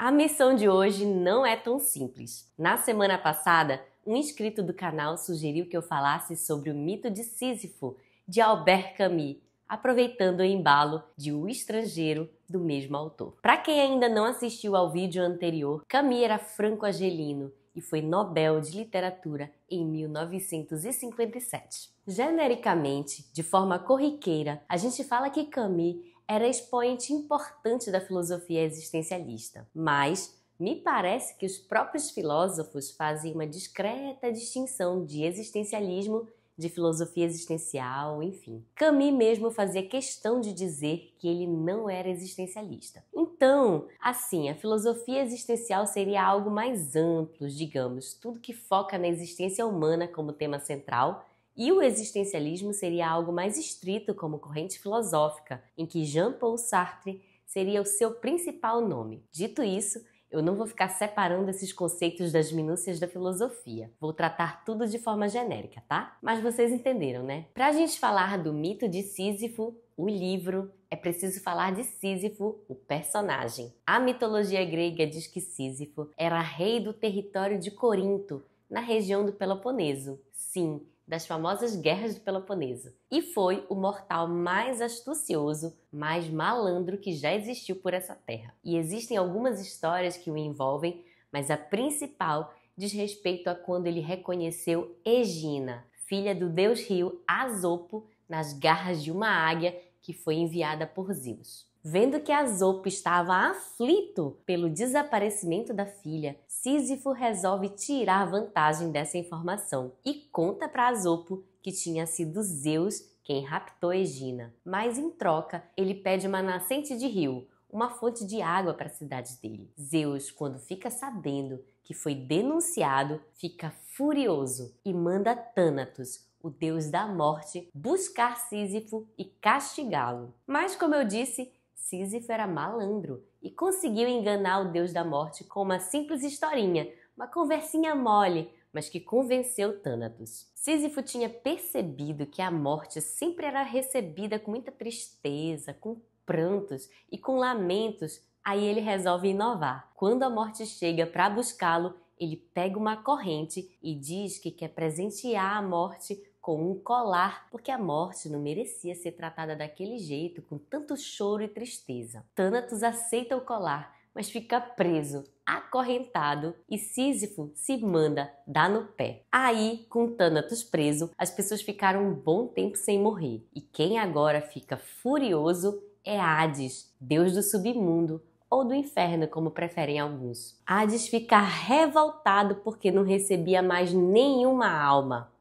A missão de hoje não é tão simples. Na semana passada, um inscrito do canal sugeriu que eu falasse sobre o mito de Sísifo, de Albert Camus, aproveitando o embalo de O Estrangeiro, do mesmo autor. Para quem ainda não assistiu ao vídeo anterior, Camus era franco-argelino e foi Nobel de Literatura em 1957. Genericamente, de forma corriqueira, a gente fala que Camus era expoente importante da filosofia existencialista, mas me parece que os próprios filósofos fazem uma discreta distinção de existencialismo, de filosofia existencial, enfim. Camus mesmo fazia questão de dizer que ele não era existencialista. Então, assim, a filosofia existencial seria algo mais amplo, digamos, tudo que foca na existência humana como tema central, e o existencialismo seria algo mais estrito como corrente filosófica, em que Jean-Paul Sartre seria o seu principal nome. Dito isso, eu não vou ficar separando esses conceitos das minúcias da filosofia. Vou tratar tudo de forma genérica, tá? Mas vocês entenderam, né? Pra gente falar do mito de Sísifo, o livro, é preciso falar de Sísifo, o personagem. A mitologia grega diz que Sísifo era rei do território de Corinto, na região do Peloponeso. Sim, das famosas guerras do Peloponeso. E foi o mortal mais astucioso, mais malandro que já existiu por essa terra. E existem algumas histórias que o envolvem, mas a principal diz respeito a quando ele reconheceu Egina, filha do deus rio Asopo, nas garras de uma águia que foi enviada por Zeus. Vendo que Asopo estava aflito pelo desaparecimento da filha, Sísifo resolve tirar vantagem dessa informação e conta para Asopo que tinha sido Zeus quem raptou Egina. Mas em troca, ele pede uma nascente de rio, uma fonte de água para a cidade dele. Zeus, quando fica sabendo que foi denunciado, fica furioso e manda Thanatos, o deus da morte, buscar Sísifo e castigá-lo. Mas, como eu disse, Sísifo era malandro e conseguiu enganar o deus da morte com uma simples historinha, uma conversinha mole, mas que convenceu Thanatos. Sísifo tinha percebido que a morte sempre era recebida com muita tristeza, com prantos e com lamentos. Aí ele resolve inovar. Quando a morte chega para buscá-lo, ele pega uma corrente e diz que quer presentear a morte com um colar, porque a morte não merecia ser tratada daquele jeito, com tanto choro e tristeza. Thanatos aceita o colar, mas fica preso, acorrentado, e Sísifo se manda dar no pé. Aí, com Thanatos preso, as pessoas ficaram um bom tempo sem morrer. E quem agora fica furioso é Hades, deus do submundo, ou do inferno, como preferem alguns. Hades fica revoltado porque não recebia mais nenhuma alma.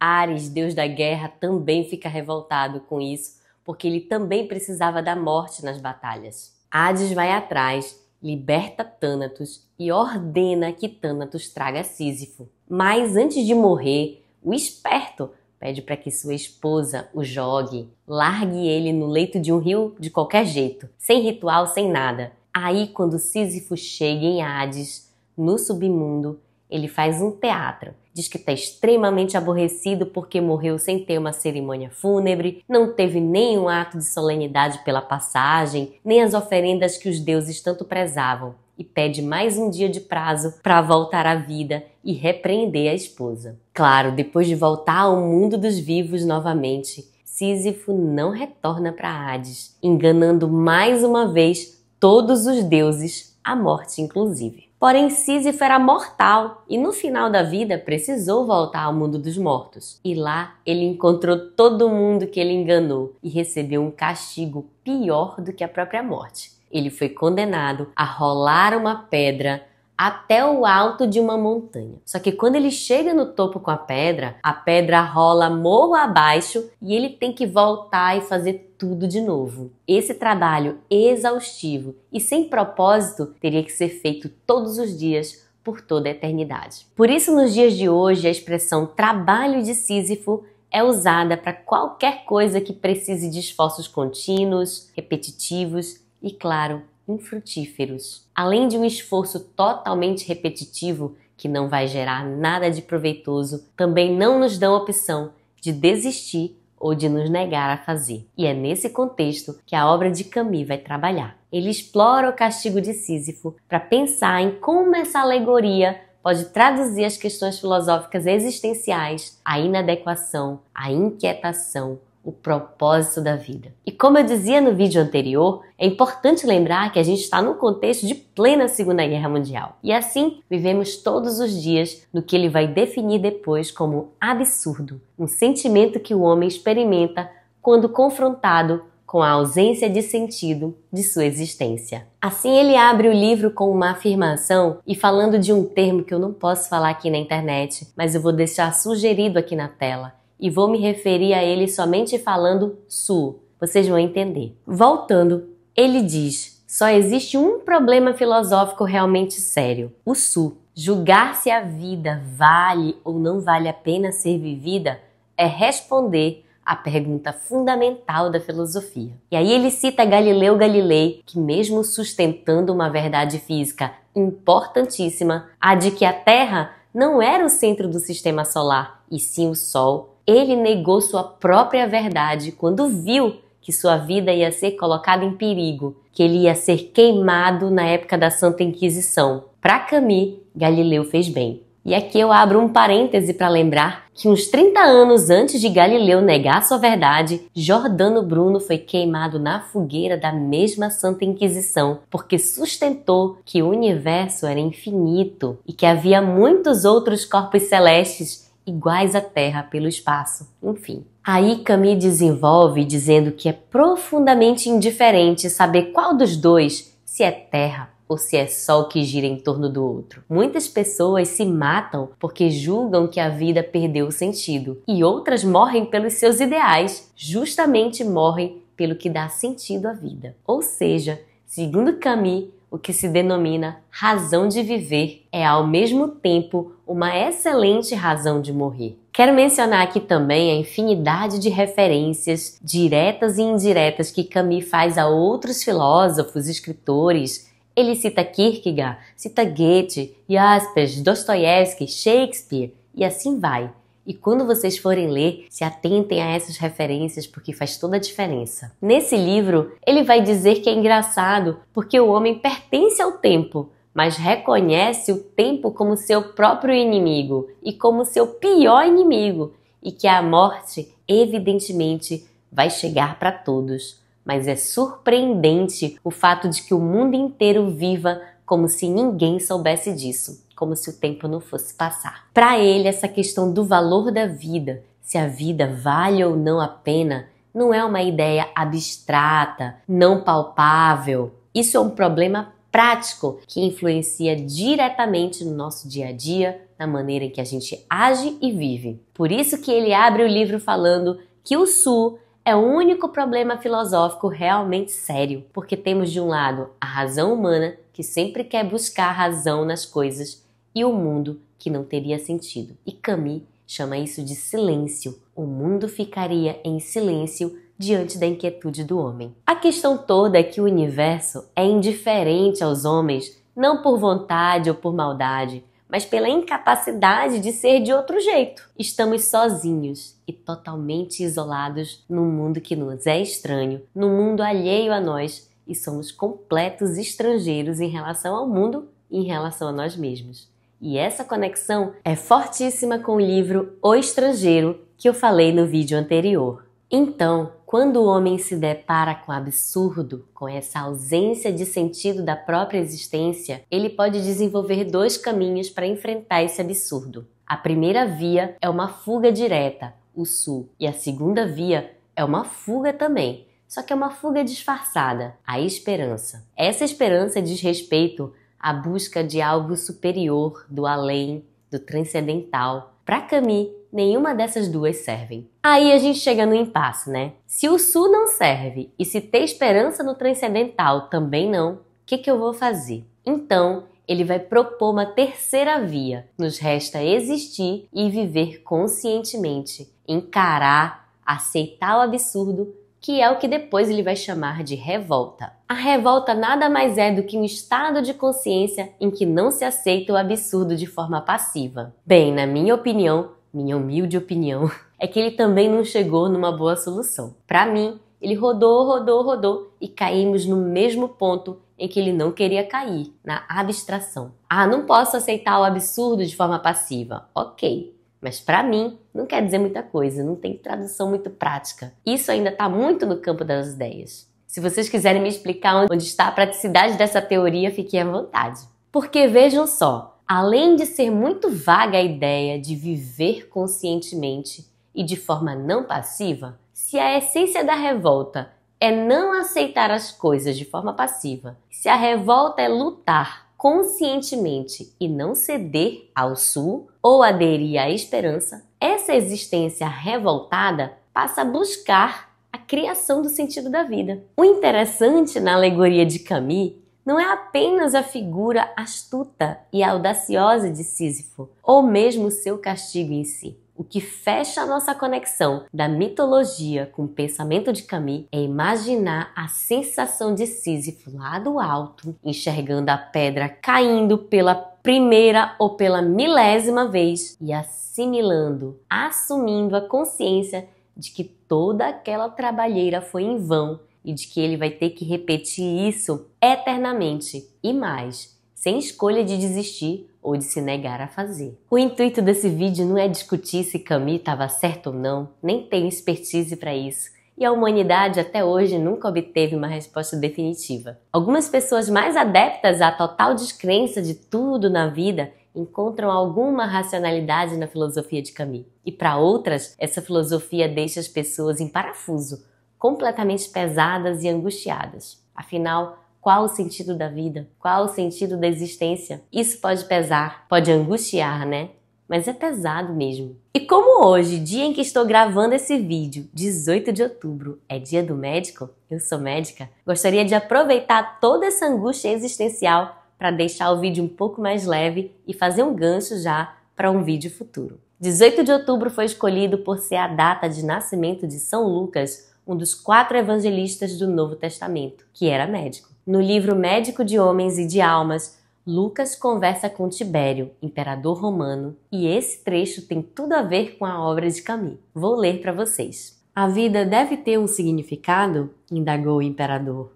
Ares, deus da guerra, também fica revoltado com isso, porque ele também precisava da morte nas batalhas. Hades vai atrás, liberta Thanatos e ordena que Thanatos traga Sísifo. Mas antes de morrer, o esperto pede para que sua esposa o jogue, largue ele no leito de um rio de qualquer jeito, sem ritual, sem nada. Aí, quando Sísifo chega em Hades, no submundo, ele faz um teatro. Diz que está extremamente aborrecido porque morreu sem ter uma cerimônia fúnebre, não teve nenhum ato de solenidade pela passagem, nem as oferendas que os deuses tanto prezavam, e pede mais um dia de prazo para voltar à vida e repreender a esposa. Claro, depois de voltar ao mundo dos vivos novamente, Sísifo não retorna para Hades, enganando mais uma vez todos os deuses, a morte inclusive. Porém, Sísifo era mortal e no final da vida precisou voltar ao mundo dos mortos. E lá ele encontrou todo mundo que ele enganou e recebeu um castigo pior do que a própria morte. Ele foi condenado a rolar uma pedra até o alto de uma montanha. Só que quando ele chega no topo com a pedra rola morro abaixo e ele tem que voltar e fazer tudo de novo. Esse trabalho exaustivo e sem propósito teria que ser feito todos os dias por toda a eternidade. Por isso, nos dias de hoje, a expressão trabalho de Sísifo é usada para qualquer coisa que precise de esforços contínuos, repetitivos e, claro, infrutíferos. Além de um esforço totalmente repetitivo que não vai gerar nada de proveitoso, também não nos dão a opção de desistir ou de nos negar a fazer. E é nesse contexto que a obra de Camus vai trabalhar. Ele explora o castigo de Sísifo para pensar em como essa alegoria pode traduzir as questões filosóficas existenciais, a inadequação, a inquietação, o propósito da vida. E como eu dizia no vídeo anterior, é importante lembrar que a gente está num contexto de plena Segunda Guerra Mundial. E assim, vivemos todos os dias no que ele vai definir depois como absurdo, um sentimento que o homem experimenta quando confrontado com a ausência de sentido de sua existência. Assim, ele abre o livro com uma afirmação e falando de um termo que eu não posso falar aqui na internet, mas eu vou deixar sugerido aqui na tela. E vou me referir a ele somente falando su. Vocês vão entender. Voltando, ele diz: só existe um problema filosófico realmente sério, o su. Julgar se a vida vale ou não vale a pena ser vivida é responder à pergunta fundamental da filosofia. E aí ele cita Galileu Galilei, que mesmo sustentando uma verdade física importantíssima, a de que a Terra não era o centro do sistema solar, e sim o Sol, ele negou sua própria verdade quando viu que sua vida ia ser colocada em perigo, que ele ia ser queimado na época da Santa Inquisição. Para Camus, Galileu fez bem. E aqui eu abro um parêntese para lembrar que uns 30 anos antes de Galileu negar sua verdade, Giordano Bruno foi queimado na fogueira da mesma Santa Inquisição, porque sustentou que o universo era infinito e que havia muitos outros corpos celestes iguais à Terra pelo espaço, enfim. Aí Camus desenvolve dizendo que é profundamente indiferente saber qual dos dois, se é Terra ou se é Sol que gira em torno do outro. Muitas pessoas se matam porque julgam que a vida perdeu o sentido, e outras morrem pelos seus ideais, justamente morrem pelo que dá sentido à vida. Ou seja, segundo Camus, o que se denomina razão de viver é ao mesmo tempo uma excelente razão de morrer. Quero mencionar aqui também a infinidade de referências diretas e indiretas que Camus faz a outros filósofos, escritores. Ele cita Kierkegaard, cita Goethe, Jaspers, Dostoiévski, Shakespeare e assim vai. E quando vocês forem ler, se atentem a essas referências porque faz toda a diferença. Nesse livro, ele vai dizer que é engraçado porque o homem pertence ao tempo, mas reconhece o tempo como seu próprio inimigo e como seu pior inimigo, e que a morte, evidentemente, vai chegar para todos. Mas é surpreendente o fato de que o mundo inteiro viva como se ninguém soubesse disso, como se o tempo não fosse passar. Para ele, essa questão do valor da vida, se a vida vale ou não a pena, não é uma ideia abstrata, não palpável. Isso é um problema prático que influencia diretamente no nosso dia a dia, na maneira em que a gente age e vive. Por isso que ele abre o livro falando que o su é o único problema filosófico realmente sério, porque temos de um lado a razão humana, que sempre quer buscar razão nas coisas, e o mundo, que não teria sentido. E Camus chama isso de silêncio. O mundo ficaria em silêncio diante da inquietude do homem. A questão toda é que o universo é indiferente aos homens, não por vontade ou por maldade, mas pela incapacidade de ser de outro jeito. Estamos sozinhos e totalmente isolados num mundo que nos é estranho, num mundo alheio a nós, e somos completos estrangeiros em relação ao mundo e em relação a nós mesmos. E essa conexão é fortíssima com o livro O Estrangeiro, que eu falei no vídeo anterior. Então, quando o homem se depara com o absurdo, com essa ausência de sentido da própria existência, ele pode desenvolver dois caminhos para enfrentar esse absurdo. A primeira via é uma fuga direta, o su, e a segunda via é uma fuga também, só que é uma fuga disfarçada, a esperança. Essa esperança diz respeito à busca de algo superior, do além, do transcendental. Para Camus, nenhuma dessas duas servem. Aí a gente chega no impasse, né? Se o su não serve e se ter esperança no transcendental também não, o que eu vou fazer? Então, ele vai propor uma terceira via. Nos resta existir e viver conscientemente, encarar, aceitar o absurdo, que é o que depois ele vai chamar de revolta. A revolta nada mais é do que um estado de consciência em que não se aceita o absurdo de forma passiva. Bem, na minha opinião, minha humilde opinião, é que ele também não chegou numa boa solução. Para mim, ele rodou e caímos no mesmo ponto em que ele não queria cair, na abstração. Ah, não posso aceitar o absurdo de forma passiva. Ok, mas para mim não quer dizer muita coisa, não tem tradução muito prática. Isso ainda está muito no campo das ideias. Se vocês quiserem me explicar onde está a praticidade dessa teoria, fiquem à vontade. Porque vejam só, além de ser muito vaga a ideia de viver conscientemente e de forma não passiva, se a essência da revolta é não aceitar as coisas de forma passiva, se a revolta é lutar conscientemente e não ceder ao sul ou aderir à esperança, essa existência revoltada passa a buscar a criação do sentido da vida. O interessante na alegoria de Camus não é apenas a figura astuta e audaciosa de Sísifo, ou mesmo seu castigo em si. O que fecha a nossa conexão da mitologia com o pensamento de Camus é imaginar a sensação de Sísifo lá do alto, enxergando a pedra caindo pela primeira ou pela milésima vez e assimilando, assumindo a consciência de que toda aquela trabalheira foi em vão e de que ele vai ter que repetir isso eternamente e mais, sem escolha de desistir ou de se negar a fazer. O intuito desse vídeo não é discutir se Camus estava certo ou não, nem tenho expertise para isso, e a humanidade até hoje nunca obteve uma resposta definitiva. Algumas pessoas mais adeptas à total descrença de tudo na vida encontram alguma racionalidade na filosofia de Camus. E para outras, essa filosofia deixa as pessoas em parafuso, completamente pesadas e angustiadas. Afinal, qual o sentido da vida? Qual o sentido da existência? Isso pode pesar, pode angustiar, né? Mas é pesado mesmo. E como hoje, dia em que estou gravando esse vídeo, 18 de outubro, é dia do médico, eu sou médica, gostaria de aproveitar toda essa angústia existencial para deixar o vídeo um pouco mais leve e fazer um gancho já para um vídeo futuro. 18 de outubro foi escolhido por ser a data de nascimento de São Lucas, um dos 4 evangelistas do Novo Testamento, que era médico. No livro Médico de Homens e de Almas, Lucas conversa com Tibério, imperador romano, e esse trecho tem tudo a ver com a obra de Camus. Vou ler para vocês. A vida deve ter um significado? Indagou o imperador.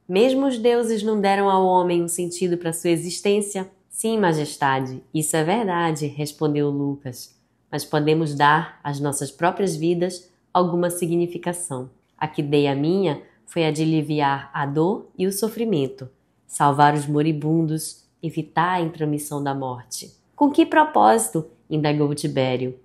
Mesmo os deuses não deram ao homem um sentido para sua existência? Sim, majestade, isso é verdade, respondeu Lucas. Mas podemos dar às nossas próprias vidas alguma significação. A que dei a minha foi a de aliviar a dor e o sofrimento, salvar os moribundos, evitar a intromissão da morte. Com que propósito? Indagou Tibério.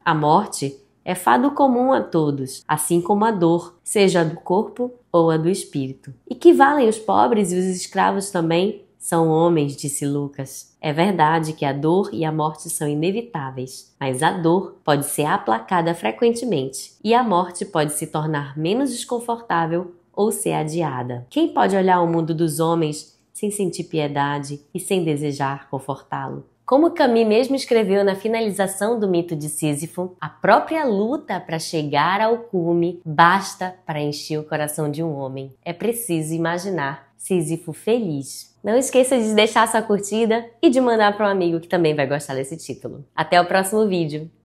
A morte é fado comum a todos, assim como a dor, seja a do corpo ou a do espírito. E que valem os pobres e os escravos também? São homens, disse Lucas. É verdade que a dor e a morte são inevitáveis, mas a dor pode ser aplacada frequentemente e a morte pode se tornar menos desconfortável ou ser adiada. Quem pode olhar o mundo dos homens sem sentir piedade e sem desejar confortá-lo? Como Camus mesmo escreveu na finalização do mito de Sísifo, a própria luta para chegar ao cume basta para encher o coração de um homem. É preciso imaginar Sísifo feliz. Não esqueça de deixar sua curtida e de mandar para um amigo que também vai gostar desse título. Até o próximo vídeo!